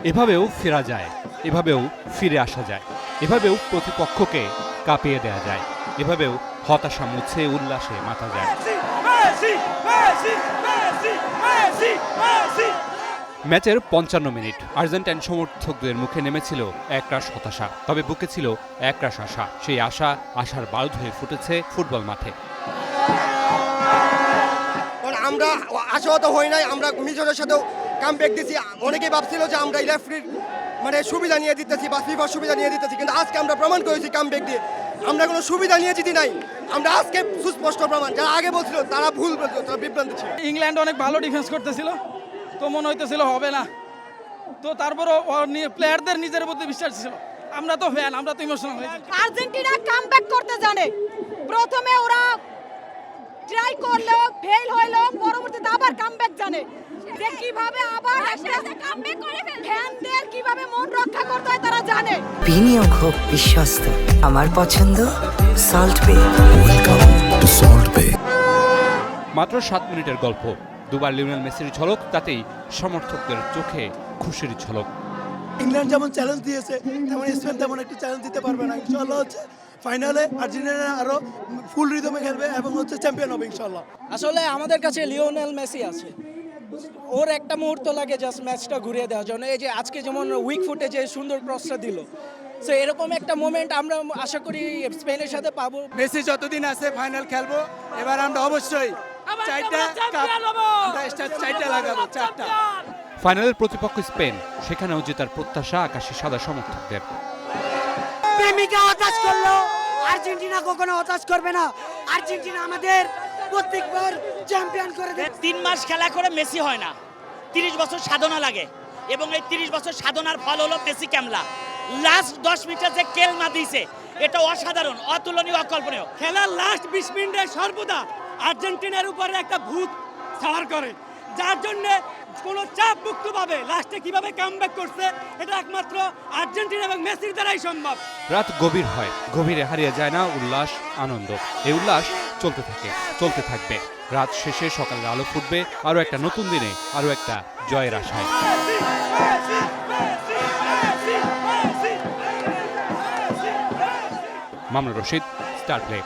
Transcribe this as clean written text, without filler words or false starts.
এভাবেও ফেরা যায়, এভাবেও ফিরে আসা যায়, এভাবেও প্রতিপক্ষকে কাঁপিয়ে দেয়া যায়, এভাবেও হতাশা মুছে উল্লাসে মাতা যায়। ম্যাচের ৫৫ মিনিট আর্জেন্টাইন সমর্থকদের মুখে নেমেছিল একরাশ হতাশা, তবে বুকে ছিল একরাশ আশা। সেই আশার বারুদ হয়ে ফুটেছে ফুটবল মাঠে। আমরা আশাহত হই নাই, আমরা মিজরের সাথেও কামব্যাক দিছি। অনেকেই ভাবছিল যে আমরা রেফারির মানে সুবিধা নিয়ে দিতেছি বা ফিফার সুবিধা নিয়ে দিতেছি, কিন্তু আজকে আমরা প্রমাণ করেছি কামব্যাক দিয়ে আমরা কোনো সুবিধা নিয়ে জিতি নাই। আমরা আজকে সুস্পষ্ট প্রমাণ, যারা আগে বলছিল তারা ভুল বলছিল, তারা বিভ্রান্ত ছিল। ইংল্যান্ড অনেক ভালো ডিফেন্স করতেছিল, তো মনে হইতেছিল হবে না, তো তারপরও প্লেয়ারদের নিজের প্রতি বিশ্বাস ছিল। আমরা তো ফ্যান, আমরা তো ইমোশনাল হয়েছি। আর্জেন্টিনা কামব্যাক করতে জানে। প্রথমে ওরা ট্রাই করলো, ফেল হইলো, পরবর্তীতে আবার কামব্যাক জানে যে কিভাবে আবার একটা কামব্যাক করে ফ্যানদের কিভাবে মন রক্ষা করতে হয় তারা জানে। বিনিয়োগ হোক বিশ্বস্ত, আমার পছন্দ সল্ট বে। ওয়েলকাম টু সল্ট বে। মাত্র ৭ মিনিটের গল্প, দুবার লিওনেল মেসির ঝলক, তাতেই সমর্থকদের চোখে খুশির ঝলক। ইংল্যান্ড যেমন চ্যালেঞ্জ দিয়েছে, তেমন স্পেন তেমন একটি চ্যালেঞ্জ দিতে পারবে না। ইনশাআল্লাহ ফাইনালে আর্জেন্টিনা আরো ফুল রিদমে খেলবে এবং চ্যাম্পিয়ন হবে ইনশাআল্লাহ। আসলে আমাদের কাছে লিওনেল মেসি আছে, ওর একটা মুহূর্ত লাগে জাস্ট ম্যাচটা ঘুরিয়ে দেওয়ার জন্য। এই যে আজকে যেমন উইক ফুটে যে সুন্দর ক্রসটা দিল, সো এরকম একটা মোমেন্ট আমরা আশা করি স্পেনের সাথে পাবো। মেসি যতদিন আছে ফাইনাল খেলবো, এবার আমরা অবশ্যই চারটা লাগাবো, চারটা। ফাইনালের প্রতিপক্ষ স্পেন, সেখানেও জেতার প্রত্যাশা আকাশী সাদা সমর্থকদের। প্রেমিকা হতাশ করলো, আর্জেন্টিনা কখনো হতাশ করবে না। আর্জেন্টিনা আমাদের প্রত্যেকবার চ্যাম্পিয়ন করে দেয়। ৩ মাস খেলা করে মেসি হয় না, ৩০ বছর সাধনা লাগে, এবং এই ৩০ বছর সাধনার ফল হলো মেসি ক্যামলা। লাস্ট ১০ মিনিটে যে কেলমা দিয়েছে, এটা অসাধারণ, অতুলনীয়, অকল্পনীয়। খেলার লাস্ট ২০ মিনিটে সর্বদা আর্জেন্টিনার উপরে একটা ভূত ছাড় করে, যার জন্য কোনো চাপ মুক্তভাবে লাস্টে কিভাবে কামব্যাক করছে, এটা একমাত্র আর্জেন্টিনা এবং মেসির দ্বারাই সম্ভব। রাত গভীর হয়, গভীরে হারিয়ে যায় না উল্লাস, আনন্দ। এই উল্লাস চলতে থাকে, চলতে থাকবে। রাত শেষে সকালের আলো ফুটবে আরও একটা নতুন দিনে, আরও একটা জয়ের আশায়। Mamunur Rashid, star play.